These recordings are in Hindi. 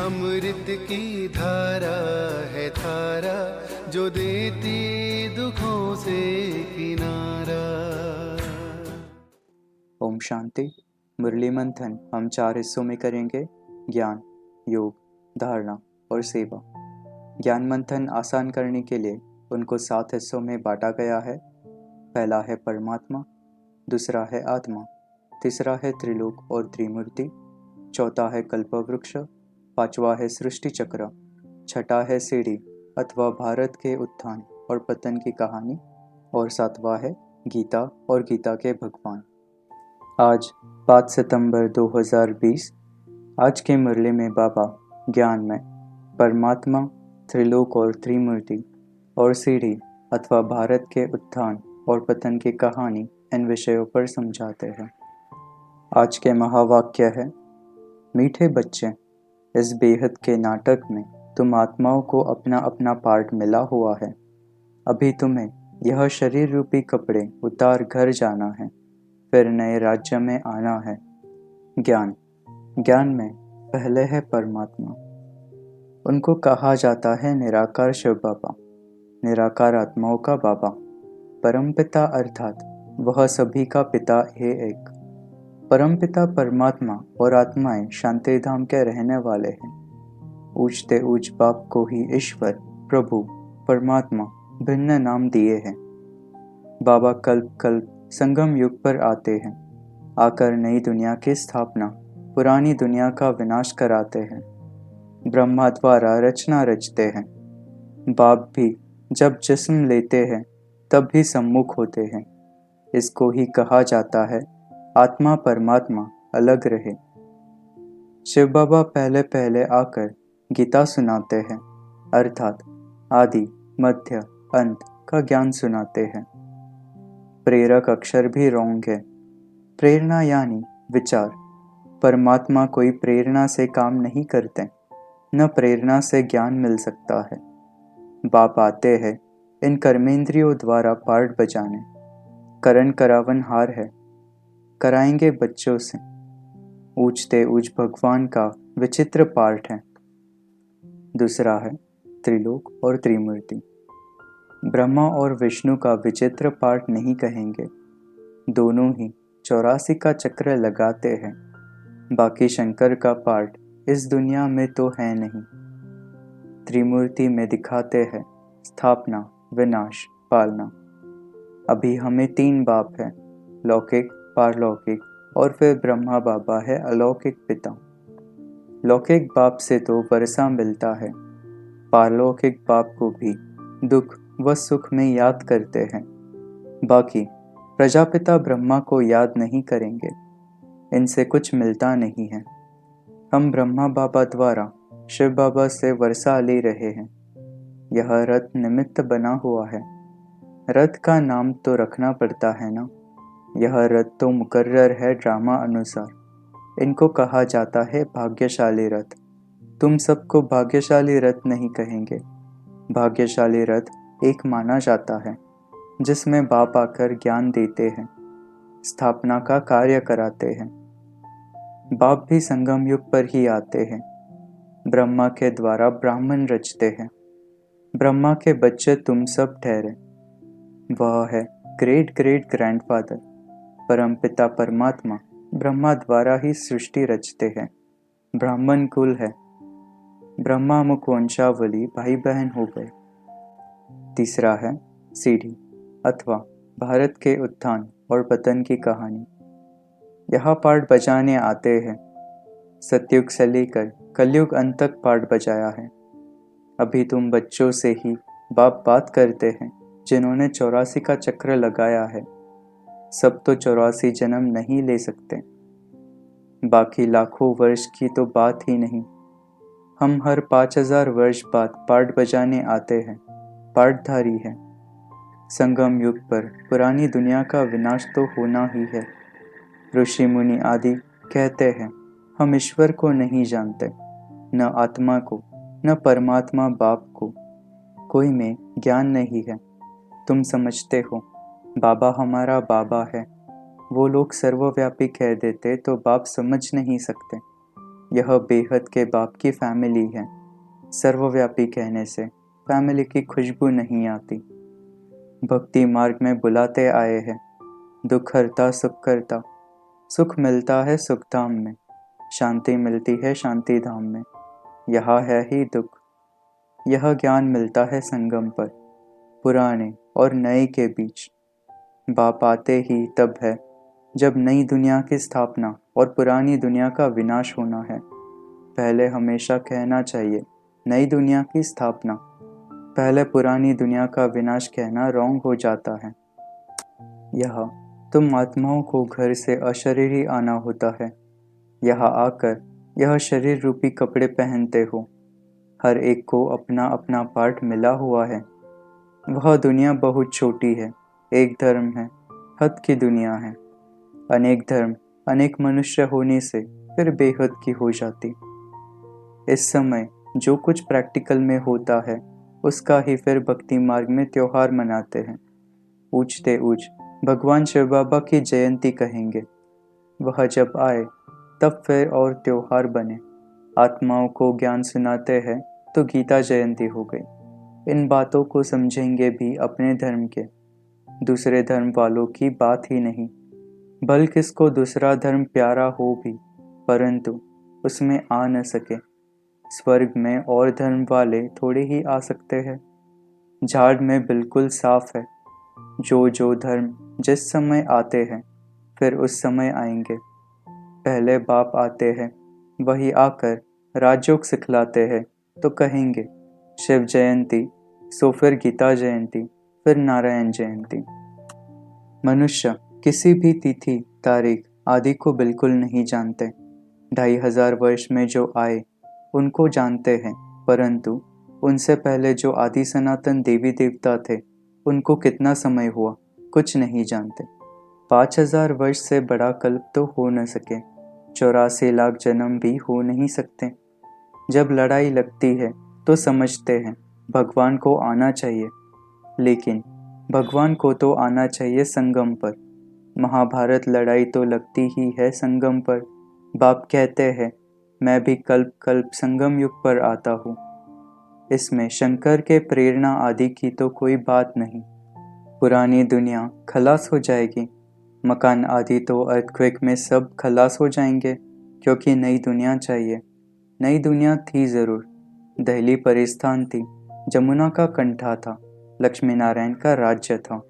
अमृत की धारा है धारा, जो देती दुखों से किनारा। ओम शांति। मुरली मंथन हम 4 हिस्सों में करेंगे। ज्ञान, योग, धारणा और सेवा। ज्ञान मंथन आसान करने के लिए उनको 7 हिस्सों में बांटा गया है। पहला है परमात्मा, दूसरा है आत्मा, तीसरा है त्रिलोक और त्रिमूर्ति, चौथा है कल्पवृक्ष, पांचवा है सृष्टि चक्र, छठा है सीढ़ी अथवा भारत के उत्थान और पतन की कहानी, और सातवां है गीता और गीता के भगवान। आज 5 सितंबर 2020। आज के मुरली में बाबा ज्ञान में परमात्मा, त्रिलोक और त्रिमूर्ति और सीढ़ी अथवा भारत के उत्थान और पतन की कहानी इन विषयों पर समझाते हैं। आज के महावाक्य है, मीठे बच्चे, इस बेहद के नाटक में तुम आत्माओं को अपना अपना पार्ट मिला हुआ है। अभी तुम्हें यह शरीर रूपी कपड़े उतार घर जाना है, फिर नए राज्य में आना है। ज्ञान में पहले है परमात्मा। उनको कहा जाता है निराकार शिव बाबा, निराकार आत्माओं का बाबा, परमपिता अर्थात वह सभी का पिता है एक। परमपिता परमात्मा और आत्माएं शांति धाम के रहने वाले हैं। ऊंचते ऊंच बाप को ही ईश्वर, प्रभु, परमात्मा भिन्न नाम दिए हैं। बाबा कल्प कल्प संगम युग पर आते हैं, आकर नई दुनिया की स्थापना, पुरानी दुनिया का विनाश कराते हैं। ब्रह्मा द्वारा रचना रचते हैं। बाप भी जब जिस्म लेते हैं तब भी सम्मुख होते हैं। इसको ही कहा जाता है आत्मा परमात्मा अलग रहे। शिव बाबा पहले पहले आकर गीता सुनाते हैं, अर्थात आदि मध्य अंत का ज्ञान सुनाते हैं। प्रेरक अक्षर भी रोंग है। प्रेरणा यानी विचार। परमात्मा कोई प्रेरणा से काम नहीं करते, न प्रेरणा से ज्ञान मिल सकता है। बाप आते हैं इन कर्मेंद्रियों द्वारा पार्ट बजाने। करण करावन हार है, कराएंगे बच्चों से। ऊंचते ऊंच भगवान का विचित्र पार्ट है। दूसरा है त्रिलोक और त्रिमूर्ति। ब्रह्मा और विष्णु का विचित्र पार्ट नहीं कहेंगे, दोनों ही 84 का चक्र लगाते हैं। बाकी शंकर का पार्ट इस दुनिया में तो है नहीं। त्रिमूर्ति में दिखाते हैं स्थापना, विनाश, पालना। अभी हमें 3 बाप हैं, लौकिक, पारलौकिक और फिर ब्रह्मा बाबा है अलौकिक पिता। लौकिक बाप से तो वर्षा मिलता है, पारलौकिक बाप को भी दुख व सुख में याद करते हैं। बाकी प्रजापिता ब्रह्मा को याद नहीं करेंगे, इनसे कुछ मिलता नहीं है। हम ब्रह्मा बाबा द्वारा शिव बाबा से वर्षा ले रहे हैं। यह रथ निमित्त बना हुआ है। रथ का नाम तो रखना पड़ता है ना। यह रथ तो मुकर्रर है ड्रामा अनुसार। इनको कहा जाता है भाग्यशाली रथ। तुम सबको भाग्यशाली रथ नहीं कहेंगे। भाग्यशाली रथ एक माना जाता है जिसमें बाप आकर ज्ञान देते हैं, स्थापना का कार्य कराते हैं। बाप भी संगम युग पर ही आते हैं। ब्रह्मा के द्वारा ब्राह्मण रचते हैं। ब्रह्मा के बच्चे तुम सब ठहरे। वह है ग्रेट ग्रेट ग्रैंडफादर। परमपिता परमात्मा ब्रह्मा द्वारा ही सृष्टि रचते हैं। ब्राह्मण कुल है। ब्रह्मा मुख वंशावली भाई बहन हो गए। तीसरा है सीढ़ी अथवा भारत के उत्थान और पतन की कहानी। यह पाठ बजाने आते हैं। सतयुग से लेकर कलयुग अंत तक पाठ बजाया है। अभी तुम बच्चों से ही बाप बात करते हैं जिन्होंने 84 का चक्र लगाया है। सब तो 84 जन्म नहीं ले सकते, बाकी लाखों वर्ष की तो बात ही नहीं। हम हर 5000 वर्ष बाद पाठ बजाने आते हैं। पाठधारी है। संगम युग पर पुरानी दुनिया का विनाश तो होना ही है। ऋषि मुनि आदि कहते हैं हम ईश्वर को नहीं जानते, न आत्मा को, न परमात्मा बाप को। कोई में ज्ञान नहीं है। तुम समझते हो बाबा हमारा बाबा है। वो लोग सर्वव्यापी कह देते तो बाप समझ नहीं सकते। यह बेहद के बाप की फैमिली है। सर्वव्यापी कहने से फैमिली की खुशबू नहीं आती। भक्ति मार्ग में बुलाते आए हैं, दुख हरता सुख करता। सुख मिलता है सुख धाम में, शांति मिलती है शांति धाम में। यहाँ है ही दुख, यह ज्ञान मिलता है संगम पर, पुराने और नए के बीच। बाप आते ही तब है जब नई दुनिया की स्थापना और पुरानी दुनिया का विनाश होना है। पहले हमेशा कहना चाहिए नई दुनिया की स्थापना, पहले पुरानी दुनिया का विनाश कहना रॉन्ग हो जाता है। यह तुम आत्माओं को घर से अशरीरी आना होता है। यहाँ आकर यह शरीर रूपी कपड़े पहनते हो। हर एक को अपना अपना पार्ट मिला हुआ है। वह दुनिया बहुत छोटी है, एक धर्म है, हद की दुनिया है। अनेक धर्म अनेक मनुष्य होने से फिर बेहद की हो जाती। इस समय जो कुछ प्रैक्टिकल में होता है उसका ही फिर भक्ति मार्ग में त्योहार मनाते हैं। ऊंचते ऊंच भगवान शिव बाबा की जयंती कहेंगे। वह जब आए तब फिर और त्योहार बने। आत्माओं को ज्ञान सुनाते हैं तो गीता जयंती हो गई। इन बातों को समझेंगे भी अपने धर्म के, दूसरे धर्म वालों की बात ही नहीं। भल किसको दूसरा धर्म प्यारा हो भी, परंतु उसमें आ न सके। स्वर्ग में और धर्म वाले थोड़े ही आ सकते हैं। झाड़ में बिल्कुल साफ है। जो धर्म जिस समय आते हैं फिर उस समय आएंगे। पहले बाप आते हैं, वही आकर राजयोग सिखलाते हैं तो कहेंगे शिव जयंती, सो फिर गीता जयंती, फिर नारायण जयंती। मनुष्य किसी भी तिथि तारीख आदि को बिल्कुल नहीं जानते। 2500 वर्ष में जो आए उनको जानते हैं, परंतु उनसे पहले जो आदि सनातन देवी देवता थे उनको कितना समय हुआ कुछ नहीं जानते। 5000 वर्ष से बड़ा कल्प तो हो न सके, 84 लाख जन्म भी हो नहीं सकते। जब लड़ाई लगती है तो समझते हैं भगवान को आना चाहिए, लेकिन भगवान को तो आना चाहिए संगम पर। महाभारत लड़ाई तो लगती ही है संगम पर। बाप कहते हैं मैं भी कल्प कल्प संगम युग पर आता हूँ। इसमें शंकर के प्रेरणा आदि की तो कोई बात नहीं। पुरानी दुनिया खलास हो जाएगी, मकान आदि तो अर्थक्वेक में सब खलास हो जाएंगे, क्योंकि नई दुनिया चाहिए। नई दुनिया थी ज़रूर। दिल्ली परिस्थान थी, जमुना का कंठा था, लक्ष्मी नारायण का राज्य था।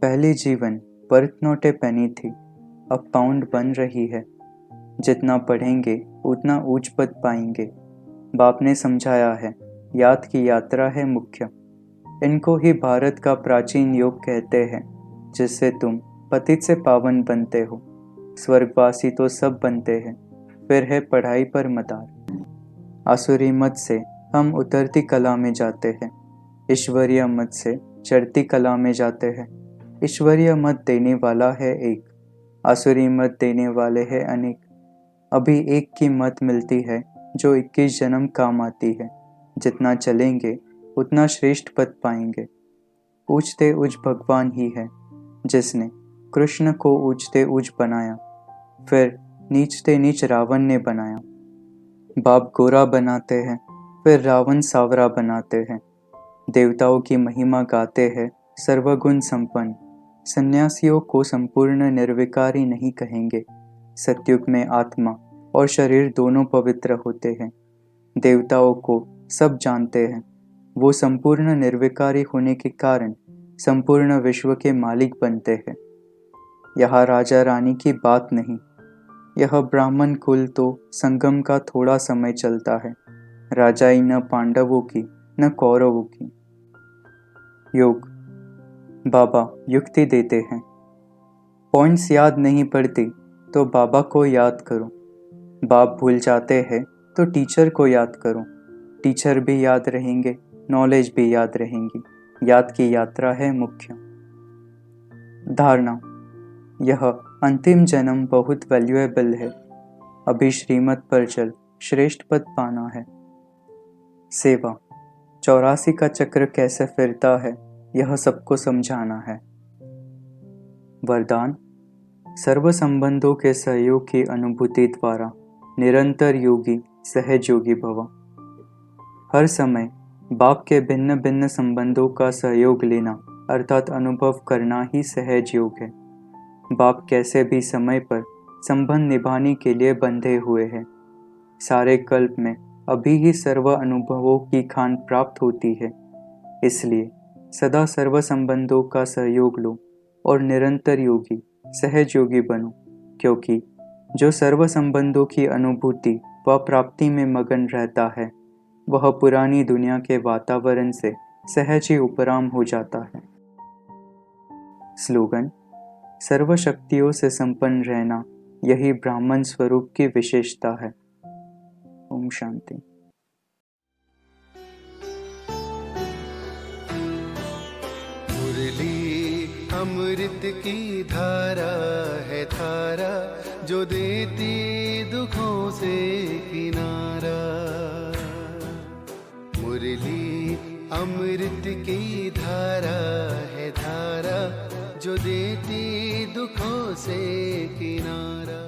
पहली जीवन बर्थ नोटे पेनी थी, अब पाउंड बन रही है। जितना पढ़ेंगे उतना ऊंच पद पाएंगे। बाप ने समझाया है याद की यात्रा है मुख्य। इनको ही भारत का प्राचीन योग कहते हैं, जिससे तुम पतित से पावन बनते हो। स्वर्गवासी तो सब बनते हैं, फिर है पढ़ाई पर मदार। आसुरी मत से हम उतरती कला में जाते हैं, ईश्वरीय मत से चढ़ती कला में जाते हैं। ईश्वरीय मत देने वाला है एक, आसुरी मत देने वाले हैं अनेक। अभी एक की मत मिलती है जो 21 जन्म काम आती है। जितना चलेंगे उतना श्रेष्ठ पद पाएंगे। ऊंचते ऊंच भगवान ही है जिसने कृष्ण को ऊंचते ऊंच बनाया, फिर नीचते नीच रावण ने बनाया। बाप गोरा बनाते हैं, फिर रावण सावरा बनाते हैं। देवताओं की महिमा गाते हैं सर्वगुण संपन्न। सन्यासियों को संपूर्ण निर्विकारी नहीं कहेंगे। सतयुग में आत्मा और शरीर दोनों पवित्र होते हैं। देवताओं को सब जानते हैं, वो संपूर्ण निर्विकारी होने के कारण संपूर्ण विश्व के मालिक बनते हैं। यहाँ राजा रानी की बात नहीं, यह ब्राह्मण कुल तो संगम का थोड़ा समय चलता है। राजाई न पांडवों की न कौरवों की। योग बाबा युक्ति देते हैं। पॉइंट्स याद नहीं पड़ती तो बाबा को याद करो। बाप भूल जाते हैं तो टीचर को याद करो। टीचर भी याद रहेंगे, नॉलेज भी याद रहेंगी। याद की यात्रा है मुख्य। धारणा, यह अंतिम जन्म बहुत वैल्यूएबल है। अभी श्रीमत पर चल श्रेष्ठ पद पाना है। सेवा, 84 का चक्र कैसे फिरता है यह सबको समझाना है। वरदान, सर्व संबंधों के सहयोग की अनुभूति द्वारा निरंतर योगी सहज योगी भव। हर समय बाप के भिन्न भिन्न संबंधों का सहयोग लेना अर्थात अनुभव करना ही सहज योग है। बाप कैसे भी समय पर संबंध निभाने के लिए बंधे हुए हैं। सारे कल्प में अभी ही सर्व अनुभवों की खान प्राप्त होती है, इसलिए सदा सर्व संबंधों का सहयोग लो और निरंतर योगी सहज योगी बनो, क्योंकि जो सर्व संबंधों की अनुभूति व प्राप्ति में मगन रहता है वह पुरानी दुनिया के वातावरण से सहज ही उपराम हो जाता है। स्लोगन: सर्व शक्तियों से संपन्न रहना यही ब्राह्मण स्वरूप की विशेषता है। ओम शांति। मुरली अमृत की धारा है धारा, जो देती दुखों से किनारा। मुरली अमृत की धारा है धारा, जो देती दुखों से किनारा।